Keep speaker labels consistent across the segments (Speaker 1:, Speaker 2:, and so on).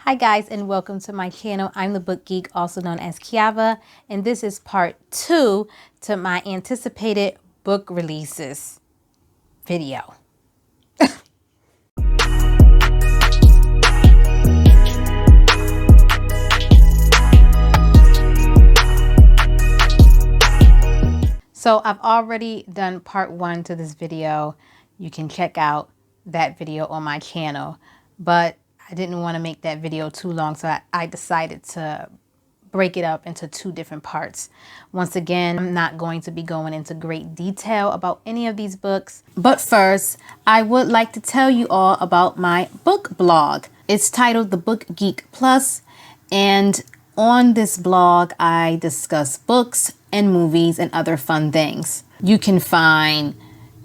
Speaker 1: Hi guys, and welcome to my channel. I'm the Book Geek, also known as Kiava, and this is part 2 to my anticipated book releases video. So I've already done part 1 to this video. You can check out that video on my channel, but I didn't want to make that video too long, so I decided to break it up into 2 different parts. Once again, I'm not going to be going into great detail about any of these books, but first I would like to tell you all about my book blog. It's titled The Book Geek Plus, and on this blog I discuss books and movies and other fun things. You can find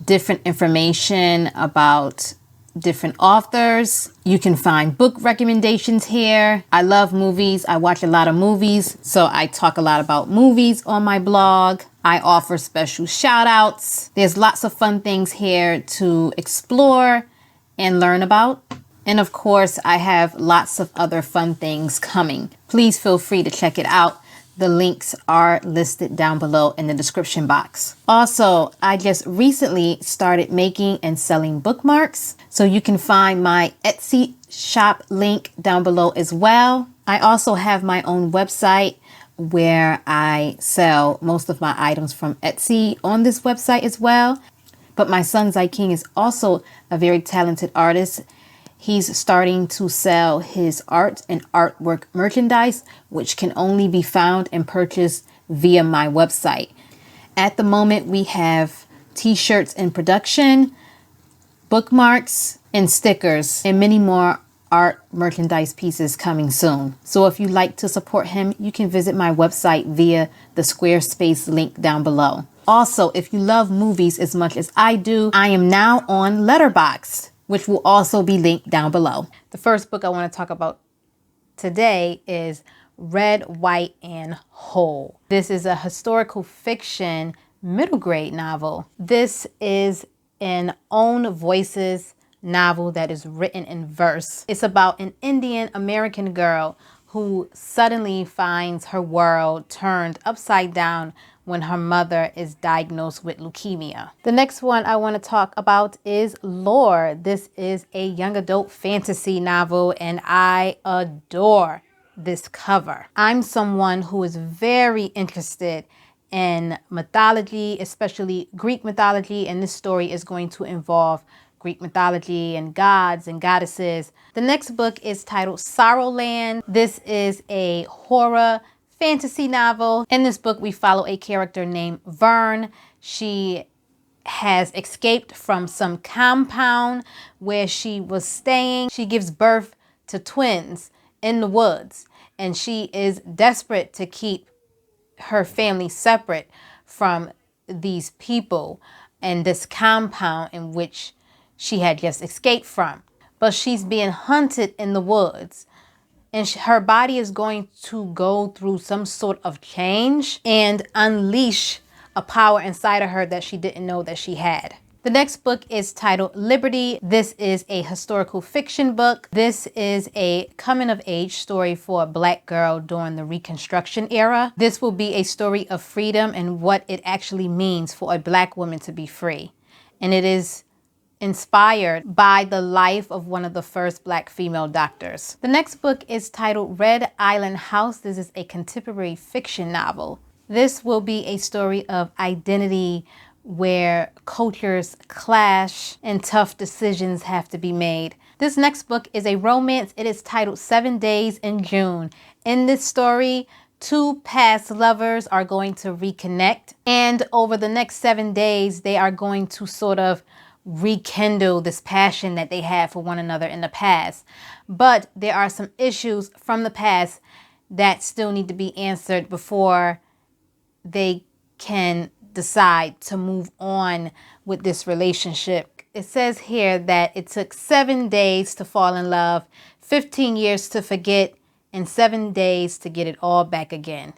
Speaker 1: different information about different authors. You can find book recommendations here. I love movies. I watch a lot of movies, so I talk a lot about movies on my blog. I offer special shout outs. There's lots of fun things here to explore and learn about. And of course, I have lots of other fun things coming. Please feel free to check it out. The links are listed down below in the description box. Also, I just recently started making and selling bookmarks, so you can find my Etsy shop link down below as well. I also have my own website where I sell most of my items from Etsy on this website as well. But my son Zyking is also a very talented artist. He's starting to sell his art and artwork merchandise, which can only be found and purchased via my website. At the moment, we have t-shirts in production, bookmarks, and stickers, and many more art merchandise pieces coming soon. So if you'd like to support him, you can visit my website via the Squarespace link down below. Also, if you love movies as much as I do, I am now on LETTERBOXD, which will also be linked down below. The first book I want to talk about today is Red, White, and Whole. This is a historical fiction middle grade novel. This is an own voices novel that is written in verse. It's about an Indian American girl who suddenly finds her world turned upside down when her mother is diagnosed with leukemia. The next one I want to talk about is Lore. This is a young adult fantasy novel, and I adore this cover. I'm someone who is very interested in mythology, especially Greek mythology, and this story is going to involve Greek mythology and gods and goddesses. The next book is titled Sorrowland. This is a horror fantasy novel. In this book, we follow a character named Vern. She has escaped from some compound where she was staying. She gives birth to twins in the woods, and she is desperate to keep her family separate from these people and this compound in which she had just escaped from. But she's being hunted in the woods, and her body is going to go through some sort of change and unleash a power inside of her that she didn't know that she had. The next book is titled Liberty. This is a historical fiction book. This is a coming-of-age story for a Black girl during the Reconstruction era. This will be a story of freedom and what it actually means for a Black woman to be free. And it is inspired by the life of one of the first Black female doctors. The next book is titled Red Island House. This is a contemporary fiction novel. This will be a story of identity where cultures clash and tough decisions have to be made. This next book is a romance. It is titled 7 Days in June. In this story, 2 past lovers are going to reconnect, and over the next 7 days, they are going to sort of rekindle this passion that they had for one another in the past. But there are some issues from the past that still need to be answered before they can decide to move on with this relationship. It says here that it took 7 days to fall in love, 15 years to forget, and 7 days to get it all back again.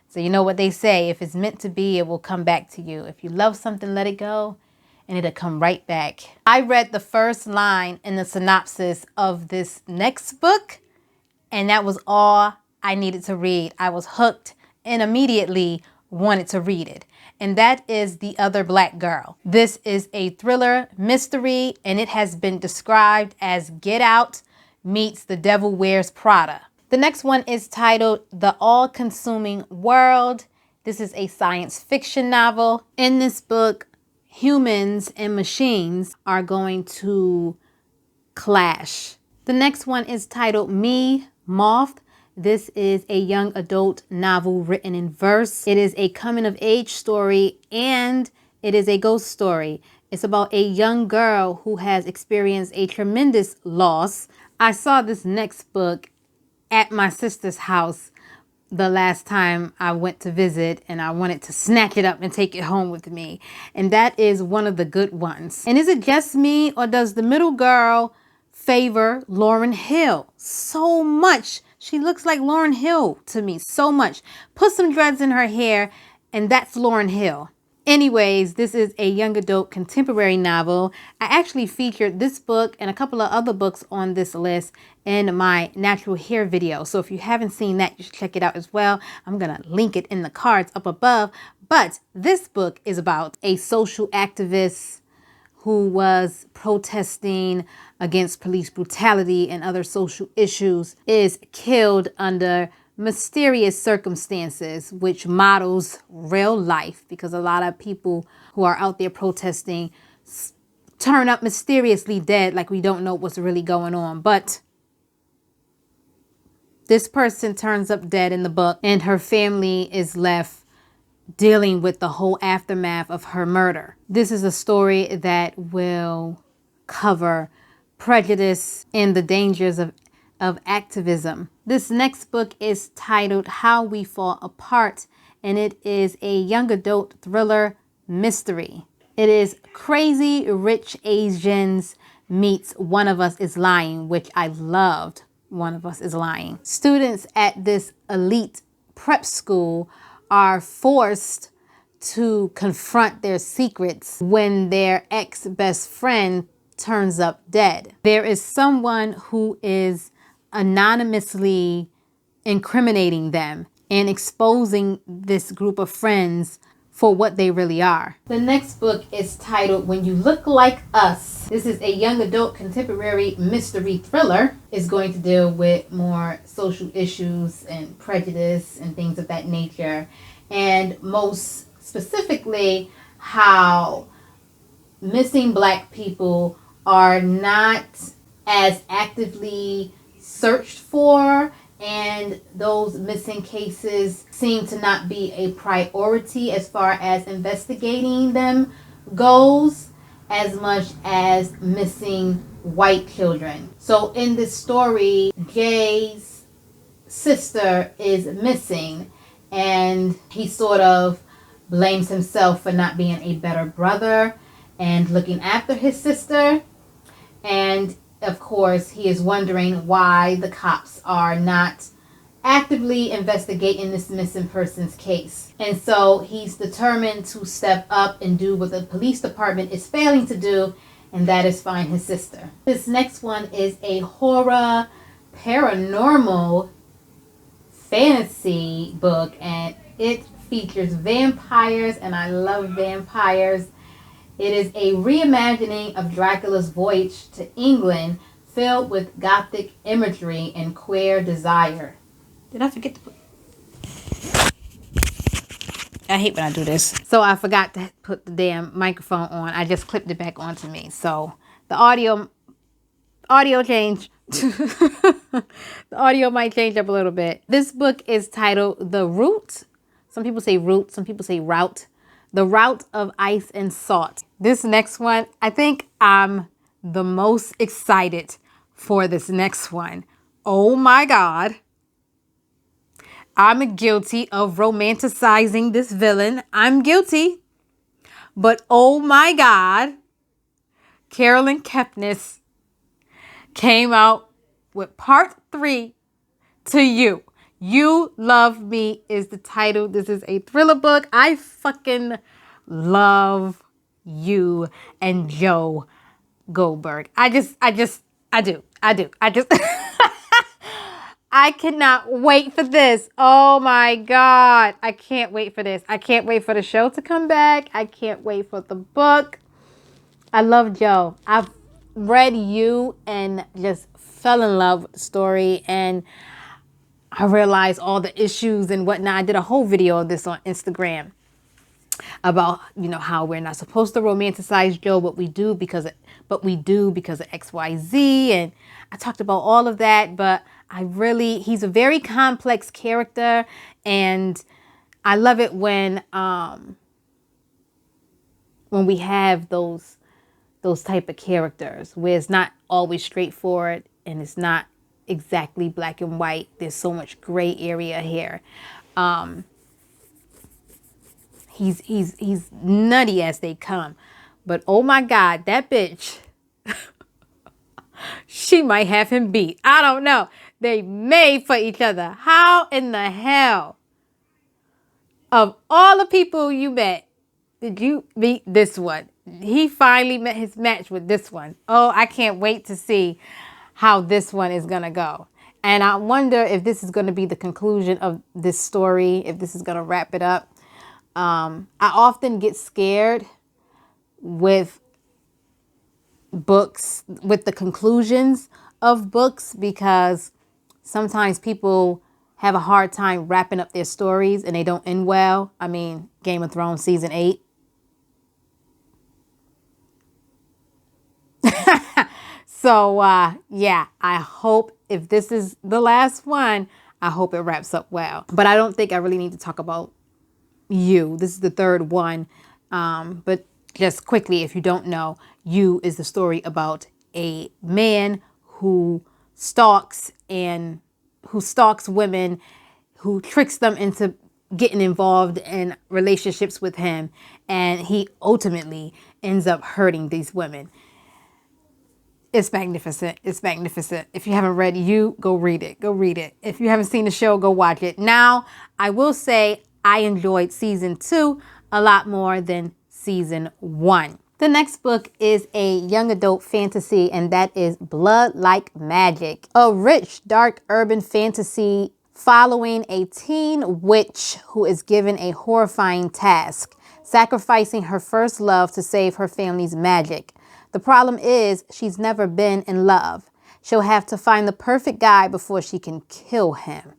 Speaker 1: So you know what they say, if it's meant to be, it will come back to you. If you love something, let it go, and it'll come right back. I read the first line in the synopsis of this next book, And that was all I needed to read. I was hooked and immediately wanted to read it. And that is The Other Black Girl. This is a thriller mystery, and it has been described as Get Out meets The Devil Wears Prada. The next one is titled The All-Consuming World. This is a science fiction novel. In this book, humans and machines are going to clash. The next one is titled Me, Moth. This is a young adult novel written in verse. It is a coming-of-age story, and it is a ghost story. It's about a young girl who has experienced a tremendous loss. I saw this next book at my sister's house the last time I went to visit, and I wanted to snatch it up and take it home with me. And that is one of the good ones. And is it just me, or does the middle girl favor Lauryn Hill so much? She looks like Lauryn Hill to me so much. Put some dreads in her hair and that's Lauryn Hill. Anyways, this is a young adult contemporary novel. I actually featured this book and a couple of other books on this list in my natural hair video. So if you haven't seen that, you should check it out as well. I'm going to link it in the cards up above. But this book is about a social activist who was protesting against police brutality and other social issues, is killed under mysterious circumstances, which models real life, because a lot of people who are out there protesting turn up mysteriously dead, like we don't know what's really going on. But this person turns up dead in the book, and her family is left dealing with the whole aftermath of her murder. This is a story that will cover prejudice and the dangers of activism. This next book is titled How We Fall Apart, and it is a young adult thriller mystery. It is Crazy Rich Asians meets One of Us is Lying, which I loved. One of Us is Lying. Students at this elite prep school are forced to confront their secrets when their ex-best friend turns up dead. There is someone who is anonymously incriminating them and exposing this group of friends for what they really are. The next book is titled When You Look Like Us. This is a young adult contemporary mystery thriller. It's going to deal with more social issues and prejudice and things of that nature. And most specifically, how missing Black people are not as actively searched for, and those missing cases seem to not be a priority as far as investigating them goes, as much as missing white children. So in this story, Jay's sister is missing, and he sort of blames himself for not being a better brother and looking after his sister. And of course, he is wondering why the cops are not actively investigating this missing person's case. And so he's determined to step up and do what the police department is failing to do, and that is find his sister. This next one is a horror, paranormal fantasy book, and it features vampires, and I love vampires. It is a reimagining of Dracula's voyage to England, filled with gothic imagery and queer desire. Did I forget to put... I hate when I do this. So I forgot to put the damn microphone on. I just clipped it back onto me. So the audio change. The audio might change up a little bit. This book is titled The Route. Some people say route, some people say route. The Route of Ice and Salt. This next one, I think I'm the most excited for this next one. Oh my God. I'm guilty of romanticizing this villain. I'm guilty. But oh my God, Carolyn Kepnes came out with part 3 to You. You Love Me is the title. This is a thriller book. I fucking love You and Joe Goldberg. I do. I cannot wait for this. Oh my God. I can't wait for this. I can't wait for the show to come back. I can't wait for the book. I love Joe. I've read You and just fell in love with the story, and I realized all the issues and whatnot. I did a whole video of this on Instagram about, you know, how we're not supposed to romanticize Joe, but we do because of XYZ. And I talked about all of that, but he's a very complex character, and I love it when we have those type of characters where it's not always straightforward and it's not exactly black and white. There's so much gray area here. He's nutty as they come, but oh my God, that bitch, she might have him beat. I don't know. They made for each other. How in the hell, of all the people you met, did you meet this one? He finally met his match with this one. Oh, I can't wait to see how this one is going to go. And I wonder if this is going to be the conclusion of this story, if this is going to wrap it up. I often get scared with books, with the conclusions of books, because sometimes people have a hard time wrapping up their stories and they don't end well. I mean, Game of Thrones season 8. So, yeah, I hope if this is the last one, I hope it wraps up well. But I don't think I really need to talk about You. This is the third one. But just quickly, if you don't know, You is the story about a man who stalks women, who tricks them into getting involved in relationships with him. And he ultimately ends up hurting these women. It's magnificent. It's magnificent. If you haven't read You, go read it. Go read it. If you haven't seen the show, go watch it. Now, I will say I enjoyed season 2 a lot more than season 1. The next book is a young adult fantasy, and that is Blood Like Magic, a rich, dark urban fantasy following a teen witch who is given a horrifying task, sacrificing her first love to save her family's magic. The problem is she's never been in love. She'll have to find the perfect guy before she can kill him.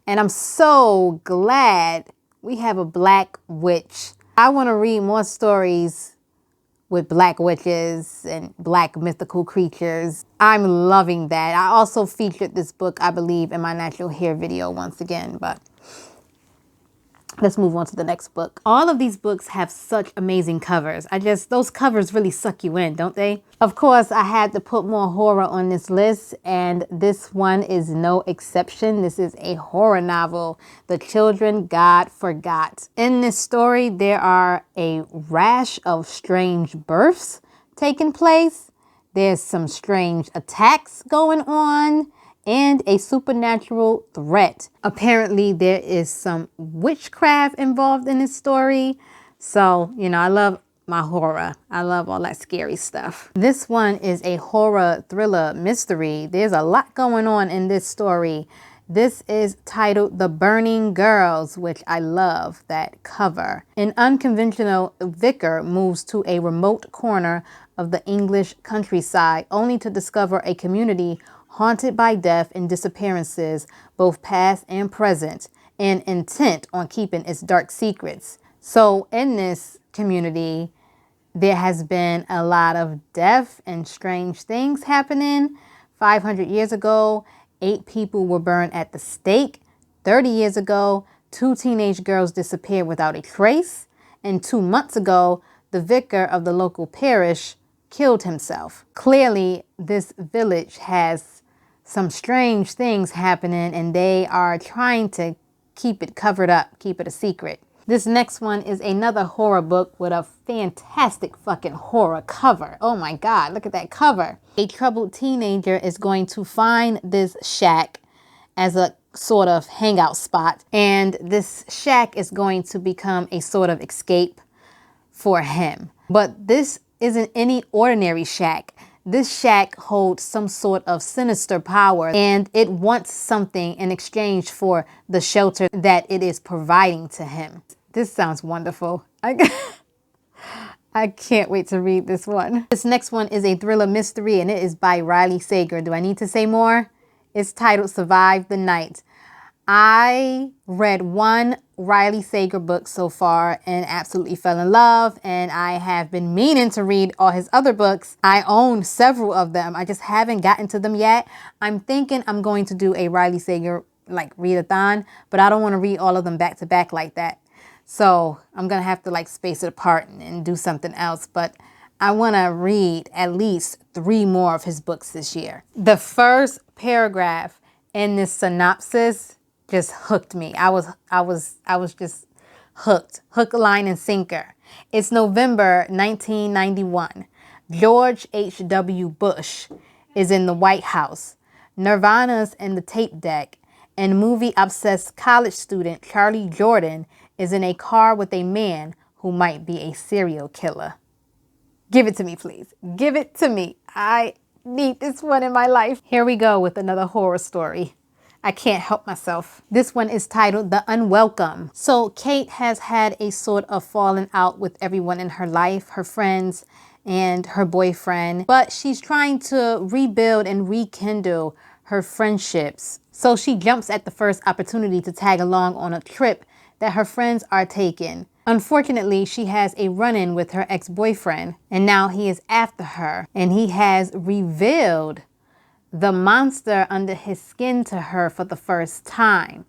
Speaker 1: And I'm so glad we have a black witch. I want to read more stories with black witches and black mythical creatures. I'm loving that. I also featured this book, I believe, in my natural hair video once again, but let's move on to the next book. All of these books have such amazing covers. Those covers really suck you in, don't they? Of course, I had to put more horror on this list, and this one is no exception. This is a horror novel, The Children God Forgot. In this story, there are a rash of strange births taking place. There's some strange attacks going on, and a supernatural threat. Apparently, there is some witchcraft involved in this story. So, you know, I love my horror. I love all that scary stuff. This one is a horror thriller mystery. There's a lot going on in this story. This is titled The Burning Girls, which I love that cover. An unconventional vicar moves to a remote corner of the English countryside only to discover a community haunted by death and disappearances, both past and present, and intent on keeping its dark secrets. So in this community, there has been a lot of death and strange things happening. 500 years ago, 8 people were burned at the stake. 30 years ago, 2 teenage girls disappeared without a trace. And 2 months ago, the vicar of the local parish killed himself. Clearly, this village has some strange things happening, and they are trying to keep it covered up, keep it a secret. This next one is another horror book with a fantastic fucking horror cover. Oh my God, look at that cover. A troubled teenager is going to find this shack as a sort of hangout spot, and this shack is going to become a sort of escape for him. But this isn't any ordinary shack. this shack holds some sort of sinister power and it wants something in exchange for the shelter that it is providing to him. This sounds wonderful. I can't wait to read this one. This next one is a thriller mystery and it is by Riley Sager. Do I need to say more? It's titled Survive the Night. I read one Riley Sager book so far and absolutely fell in love, and I have been meaning to read all his other books. I own several of them. I just haven't gotten to them yet. I'm thinking I'm going to do a Riley Sager like readathon, but I don't want to read all of them back to back like that. So I'm going to have to like space it apart and do something else, but I want to read at least 3 more of his books this year. The first paragraph in this synopsis just hooked me. I was just hooked. Hook, line, and sinker. It's November 1991. George H.W. Bush is in the White House. Nirvana's in the tape deck. And movie-obsessed college student Charlie Jordan is in a car with a man who might be a serial killer. Give it to me, please. Give it to me. I need this one in my life. Here we go with another horror story. I can't help myself. This one is titled The Unwelcome. So Kate has had a sort of falling out with everyone in her life, her friends and her boyfriend, but she's trying to rebuild and rekindle her friendships. So she jumps at the first opportunity to tag along on a trip that her friends are taking. Unfortunately, she has a run-in with her ex-boyfriend, and now he is after her, and he has revealed the monster under his skin to her for the first time.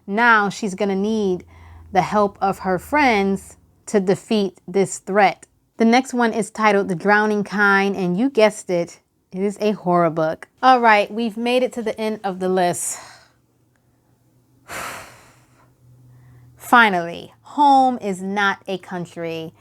Speaker 1: Now she's gonna need the help of her friends to defeat this threat. The next one is titled The Drowning Kind, and you guessed it, it is a horror book. All right, we've made it to the end of the list. Finally, Home is Not a Country.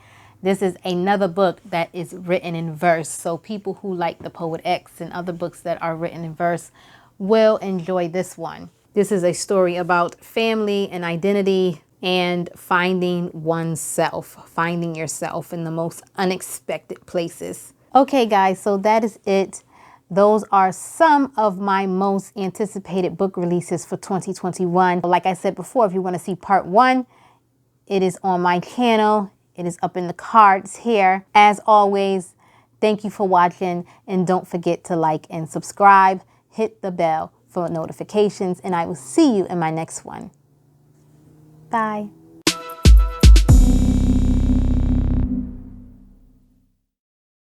Speaker 1: This is another book that is written in verse. So people who like The Poet X and other books that are written in verse will enjoy this one. This is a story about family and identity and finding oneself, finding yourself in the most unexpected places. Okay, guys, so that is it. Those are some of my most anticipated book releases for 2021. Like I said before, if you want to see part 1, it is on my channel. It is up in the cards here. As always, thank you for watching, and don't forget to like and subscribe. Hit the bell for notifications, and I will see you in my next one. Bye.